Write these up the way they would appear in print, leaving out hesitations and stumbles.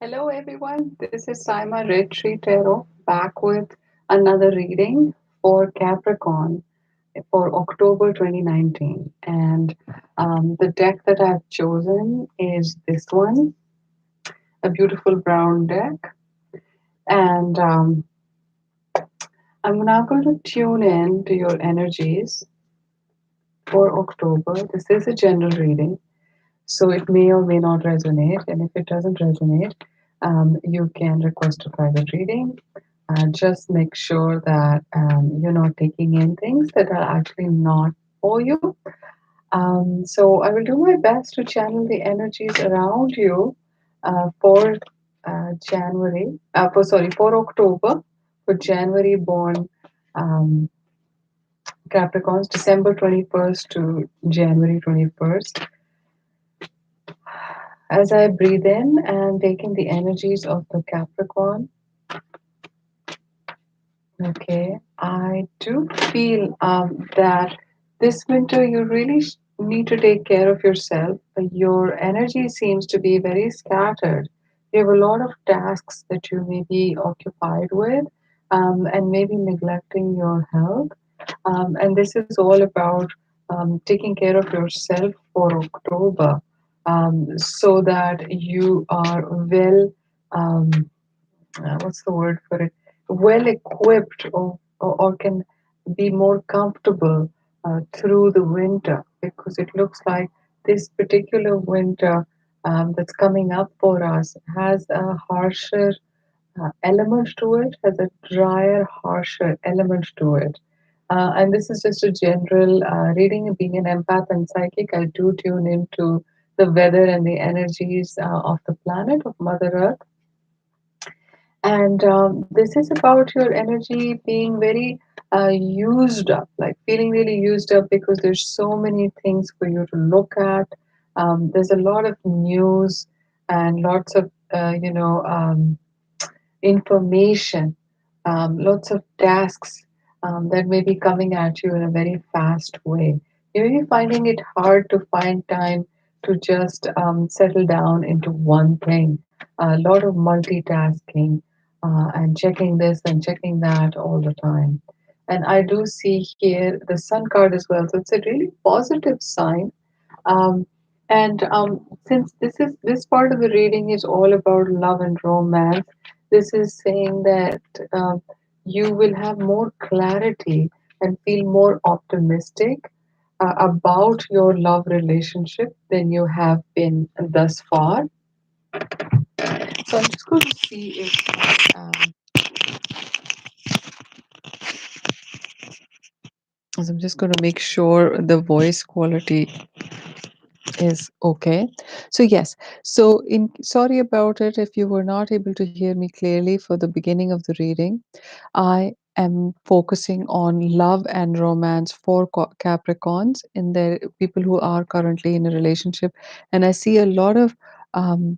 Hello everyone, this is Saima Red Tree Tarot back with another reading for Capricorn for October 2019. And the deck that I've chosen is this one, a beautiful brown deck. And I'm now going to tune in to your energies for October. This is a general reading, so it may or may not resonate. And if it doesn't resonate, you can request a private reading. Just make sure that you're not taking in things that are actually not for you. So I will do my best to channel the energies around you for for October, for January born um, Capricorns, December 21st to January 21st. As I breathe in and take in the energies of the Capricorn, okay, I do feel that this winter you really need to take care of yourself. Your energy seems to be very scattered. You have a lot of tasks that you may be occupied with and maybe neglecting your health. And this is all about taking care of yourself for October so that you are well. Um, what's the word for it, well equipped, or can be more comfortable through the winter, because it looks like this particular winter that's coming up for us has a harsher element to it, has a drier, harsher element to it. And this is just a general reading. Being an empath and psychic, I do tune into the weather and the energies of the planet, of Mother Earth. And this is about your energy being very used up, like feeling really used up because there's so many things for you to look at. There's a lot of news and lots of, information, lots of tasks that may be coming at you in a very fast way. You may be finding it hard to find time to just settle down into one thing. A lot of multitasking and checking this and checking that all the time. And I do see here the sun card as well. So it's a really positive sign. Um, and since this part of the reading is all about love and romance, this is saying that um, you will have more clarity and feel more optimistic about your love relationship than you have been thus far. So I'm just going to see if so I'm just going to make sure the voice quality is okay. So yes, so in sorry about it if you were not able to hear me clearly for the beginning of the reading. I am focusing on love and romance for Capricorns in the people who are currently in a relationship, and I see a lot of um,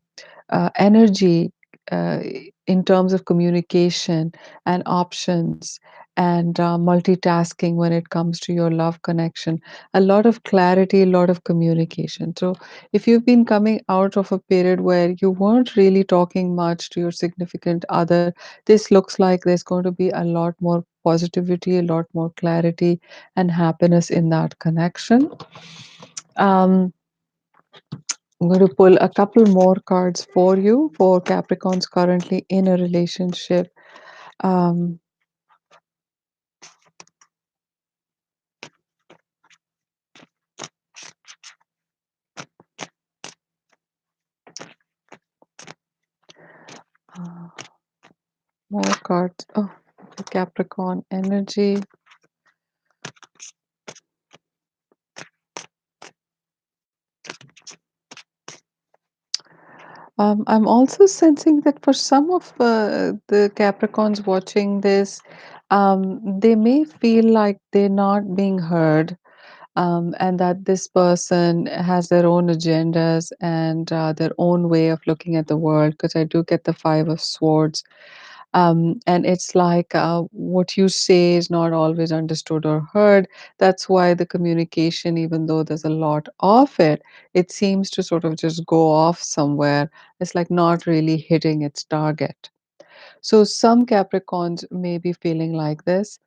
energy uh, in terms of communication and options and multitasking when it comes to your love connection. A lot of clarity, a lot of communication. So if you've been coming out of a period where you weren't really talking much to your significant other, this looks like there's going to be a lot more positivity, a lot more clarity and happiness in that connection. Um, I'm going to pull a couple more cards for you for Capricorns currently in a relationship. Um, uh, More cards. Oh, Capricorn energy. I'm also sensing that for some of the Capricorns watching this, they may feel like they're not being heard, and that this person has their own agendas and their own way of looking at the world. Because I do get the Five of Swords. And it's like what you say is not always understood or heard. That's why the communication, even though there's a lot of it, it seems to sort of just go off somewhere. It's like not really hitting its target. So some Capricorns may be feeling like this.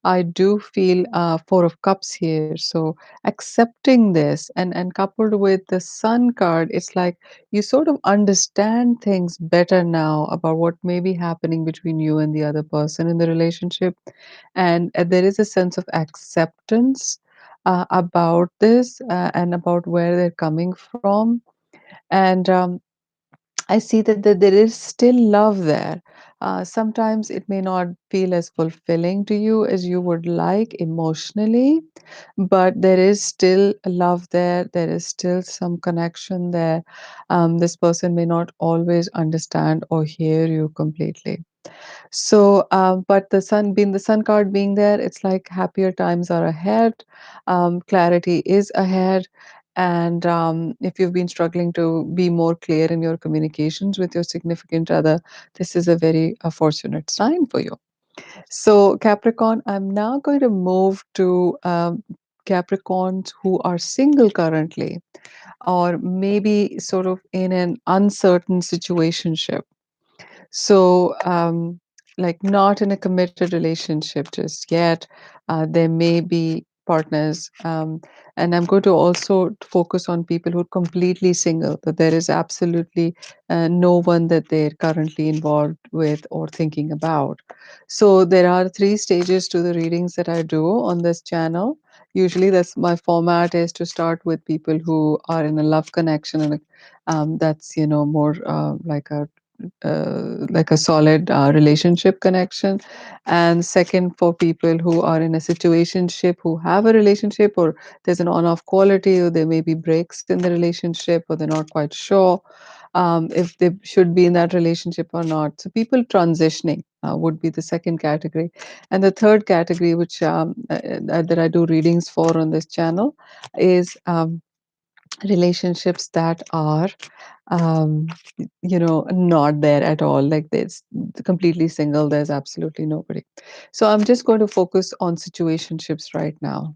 I do feel Four of Cups here. So accepting this and coupled with the Sun card, it's like you sort of understand things better now about what may be happening between you and the other person in the relationship. And there is a sense of acceptance about this and about where they're coming from. And I see that there is still love there. Sometimes it may not feel as fulfilling to you as you would like emotionally, but there is still love there. There is still some connection there. This person may not always understand or hear you completely. So, but the sun card being there, it's like happier times are ahead, clarity is ahead. And if you've been struggling to be more clear in your communications with your significant other, this is a very fortunate sign for you. So, Capricorn, I'm now going to move to Capricorns who are single currently, or maybe sort of in an uncertain situationship. So, like not in a committed relationship just yet. There may be partners, and I'm going to also focus on people who are completely single, that there is absolutely no one that they're currently involved with or thinking about. So, there are three stages to the readings that I do on this channel. Usually, that's my format is to start with people who are in a love connection and that's more like a solid relationship connection. And second, for people who are in a situationship, who have a relationship, or there's an on-off quality, or there may be breaks in the relationship, or they're not quite sure if they should be in that relationship or not. So people transitioning would be the second category. And the third category, which that I do readings for on this channel, is relationships that are um, not there at all. Like there's completely single, there's absolutely nobody. So I'm just going to focus on situationships right now.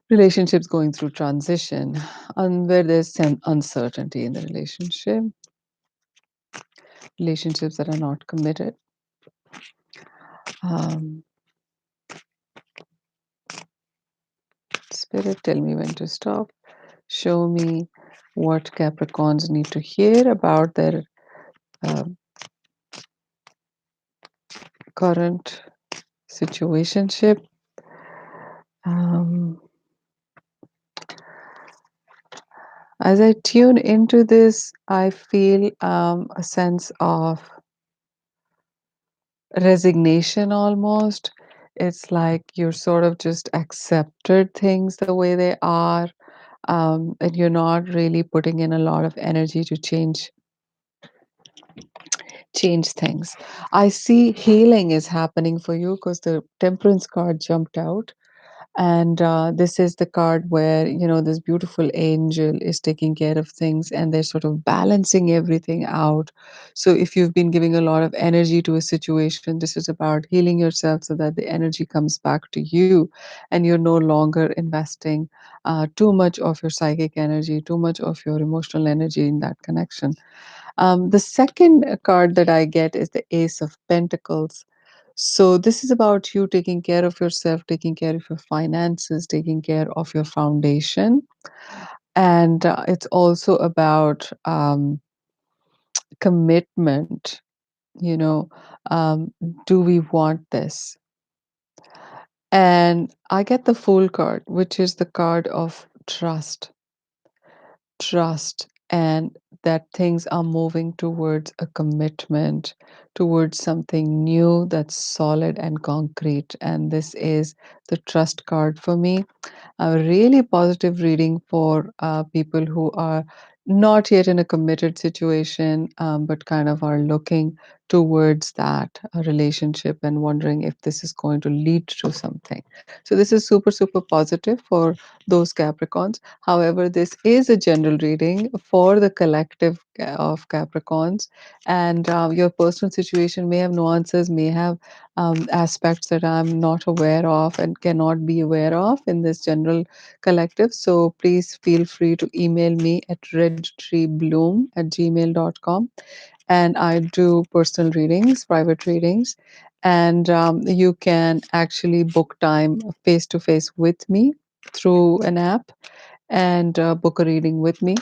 Relationships going through transition, and where there's some uncertainty in the relationship, relationships that are not committed. Um, Spirit, tell me when to stop. Show me what Capricorns need to hear about their uh, current situationship. Um, as I tune into this, I feel a sense of resignation almost. It's like you're sort of just accepted things the way they are, and you're not really putting in a lot of energy to change things. I see healing is happening for you because the Temperance card jumped out. And this is the card where, this beautiful angel is taking care of things and they're sort of balancing everything out. So if you've been giving a lot of energy to a situation, this is about healing yourself so that the energy comes back to you and you're no longer investing too much of your psychic energy, too much of your emotional energy in that connection. The second card that I get is the Ace of Pentacles. So, this is about you taking care of yourself, taking care of your finances, taking care of your foundation. And it's also about commitment. You know, um, do we want this? And I get the Fool card, which is the card of trust, and that things are moving towards a commitment, towards something new that's solid and concrete. And this is the trust card for me. A really positive reading for people who are not yet in a committed situation, but kind of are looking towards that relationship and wondering if this is going to lead to something. So this is super, super positive for those Capricorns. However, this is a general reading for the collective of Capricorns, and your personal situation may have nuances, may have aspects that I'm not aware of and cannot be aware of in this general collective. So please feel free to email me at redtreebloom@gmail.com, and I do personal readings, private readings, and you can actually book time face to face with me through an app and book a reading with me.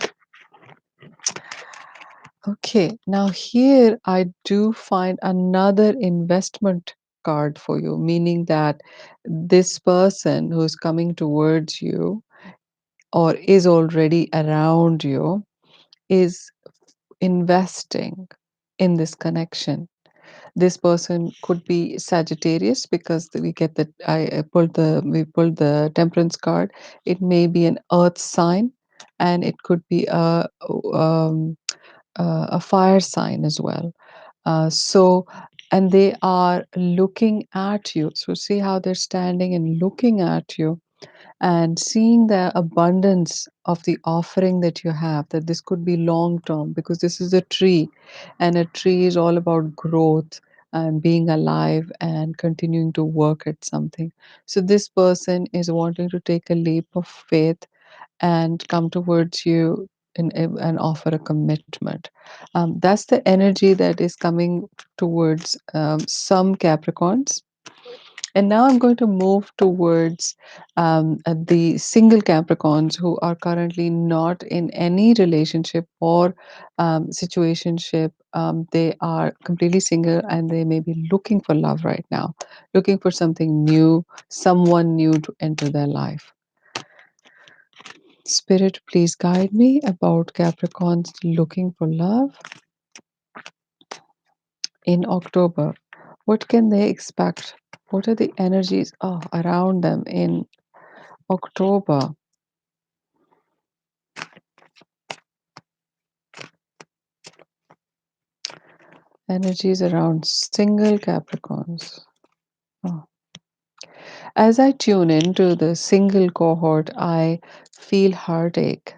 Okay, now here I do find another investment card for you, meaning that this person who's coming towards you or is already around you is investing in this connection. This person could be Sagittarius because we get that I pulled the we pulled the Temperance card. It may be an Earth sign, and it could be um, a fire sign as well. So, and they are looking at you. So see how they're standing and looking at you and seeing the abundance of the offering that you have, that this could be long term because this is a tree, and a tree is all about growth and being alive and continuing to work at something. So this person is wanting to take a leap of faith and come towards you and offer a commitment. That's the energy that is coming towards some Capricorns. And now I'm going to move towards the single Capricorns who are currently not in any relationship or situationship. They are completely single and they may be looking for love right now, looking for something new, someone new to enter their life. Spirit, please guide me about Capricorns looking for love in October. What can they expect? What are the energies around them in October? Energies around single Capricorns. Oh. As I tune into the single cohort, I feel heartache.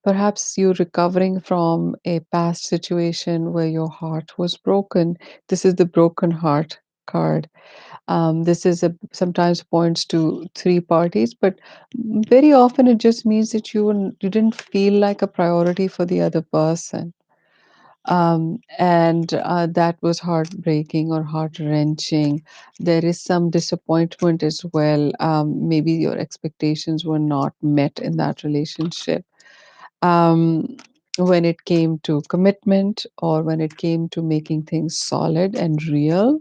Perhaps you're recovering from a past situation where your heart was broken. This is the broken heart card. This is sometimes points to three parties, but very often it just means that you didn't feel like a priority for the other person, and that was heartbreaking or heart wrenching. There is some disappointment as well. Maybe your expectations were not met in that relationship. Um, when it came to commitment or when it came to making things solid and real,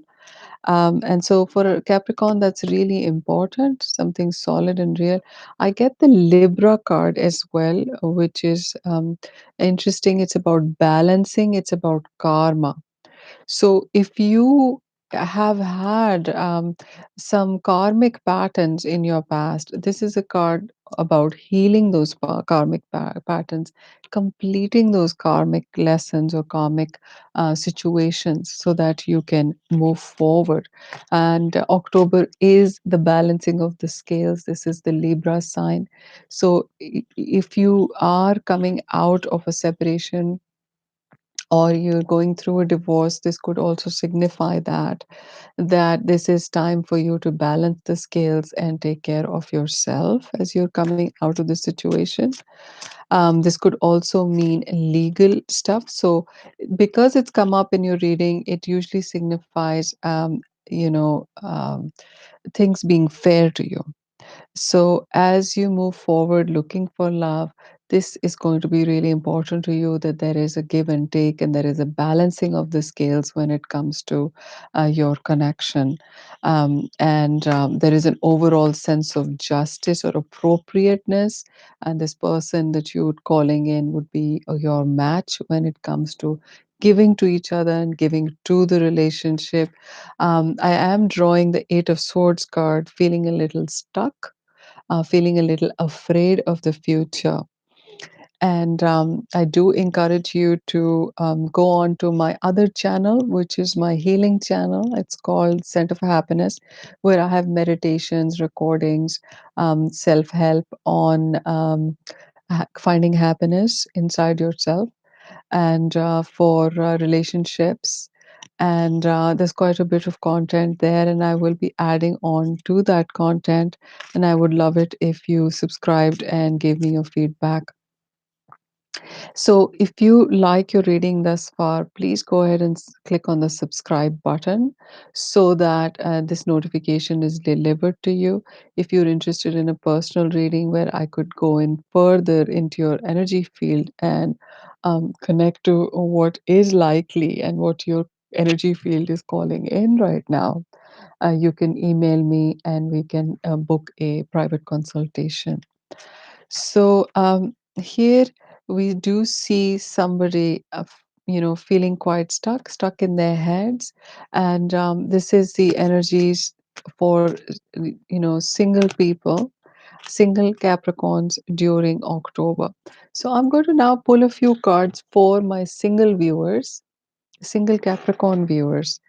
and so for a Capricorn, that's really important, something solid and real. I get the Libra card as well, which is interesting. It's about balancing, it's about karma. So, if you have had some karmic patterns in your past, this is a card about healing those karmic patterns, completing those karmic lessons or karmic situations so that you can move forward. And October is the balancing of the scales. This is the Libra sign. So, if you are coming out of a separation or you're going through a divorce, this could also signify that this is time for you to balance the scales and take care of yourself as you're coming out of the situation. This could also mean legal stuff. So because it's come up in your reading, it usually signifies things being fair to you. So, as you move forward looking for love, this is going to be really important to you, that there is a give and take and there is a balancing of the scales when it comes to your connection. And there is an overall sense of justice or appropriateness. And this person that you're calling in would be your match when it comes to giving to each other and giving to the relationship. I am drawing the Eight of Swords card, feeling a little stuck, feeling a little afraid of the future. And I do encourage you to go on to my other channel, which is my healing channel. It's called Center for Happiness, where I have meditations, recordings, self help on finding happiness inside yourself, and for relationships. And there's quite a bit of content there, and I will be adding on to that content. And I would love it if you subscribed and gave me your feedback. So, if you like your reading thus far, please go ahead and click on the subscribe button so that this notification is delivered to you. If you're interested in a personal reading where I could go in further into your energy field and connect to what is likely and what your energy field is calling in right now, you can email me and we can book a private consultation. So here we do see somebody, feeling quite stuck in their heads, and this is the energies for single people, single Capricorns during October. So I'm going to now pull a few cards for my single viewers, single Capricorn viewers.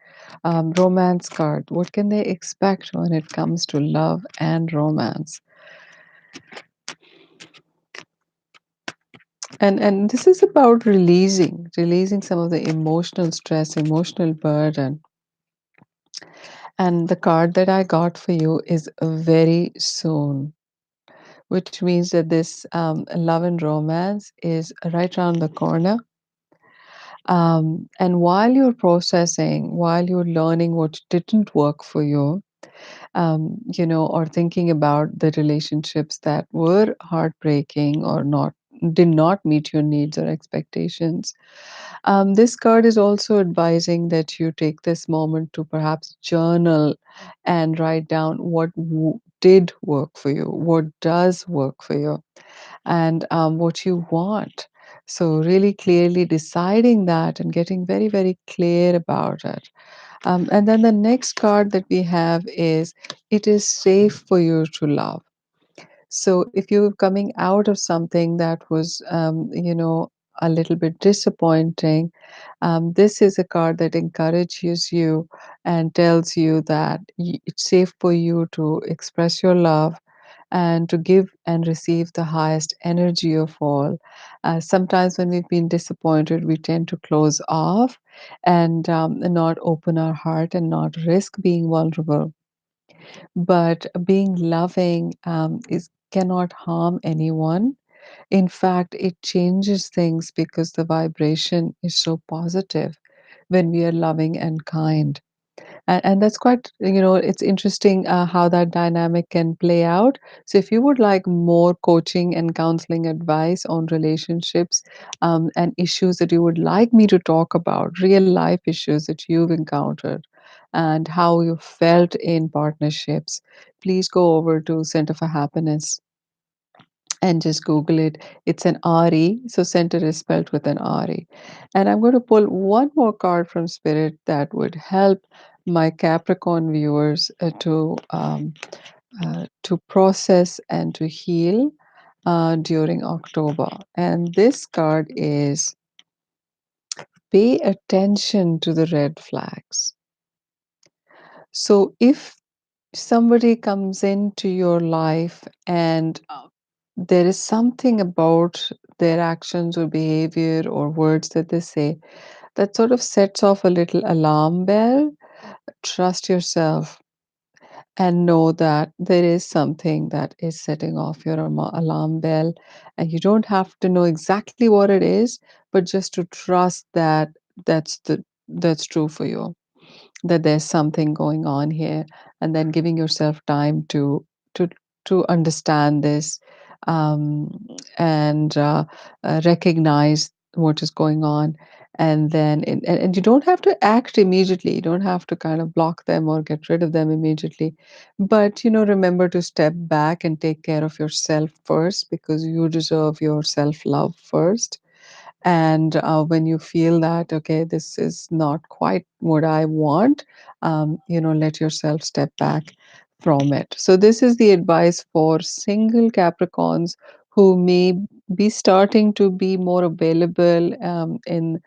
Romance card. What can they expect when it comes to love and romance? And this is about releasing some of the emotional stress, emotional burden. And the card that I got for you is very soon, which means that this love and romance is right around the corner. And while you're processing, while you're learning what didn't work for you, or thinking about the relationships that were heartbreaking or not, did not meet your needs or expectations. This card is also advising that you take this moment to perhaps journal and write down what did work for you, what does work for you, and what you want. So, really clearly deciding that and getting very, very clear about it. And then the next card that we have is it is safe for you to love. So if you're coming out of something that was, a little bit disappointing, this is a card that encourages you and tells you that it's safe for you to express your love and to give and receive the highest energy of all. Sometimes when we've been disappointed, we tend to close off and not open our heart and not risk being vulnerable. But being loving is cannot harm anyone. In fact, it changes things because the vibration is so positive when we are loving and kind. And that's quite, it's interesting how that dynamic can play out. So, if you would like more coaching and counseling advice on relationships and issues that you would like me to talk about, real life issues that you've encountered, and how you felt in partnerships, please go over to Center for Happiness and just Google it. It's an RE, so center is spelled with an RE. And I'm going to pull one more card from Spirit that would help my Capricorn viewers to process and to heal during October. And this card is pay attention to the red flags. So if somebody comes into your life and there is something about their actions or behavior or words that they say that sort of sets off a little alarm bell. Trust yourself and know that there is something that is setting off your alarm bell. And you don't have to know exactly what it is, but just to trust that that's true for you, that there's something going on here, and then giving yourself time to to understand this, um, and recognize what is going on. And then and you don't have to act immediately, you don't have to kind of block them or get rid of them immediately, but remember to step back and take care of yourself first, because you deserve your self love first. And when you feel that, okay, this is not quite what I want, let yourself step back from it. So, this is the advice for single Capricorns who may be starting to be more available in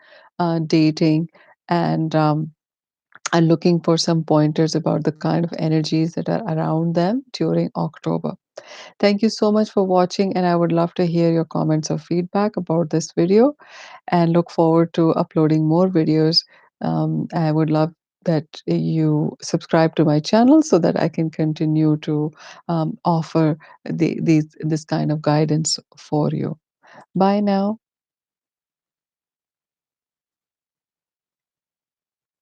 dating, and are looking for some pointers about the kind of energies that are around them during October. Thank you so much for watching, and I would love to hear your comments or feedback about this video and look forward to uploading more videos. I would love that you subscribe to my channel so that I can continue to offer this kind of guidance for you. Bye now.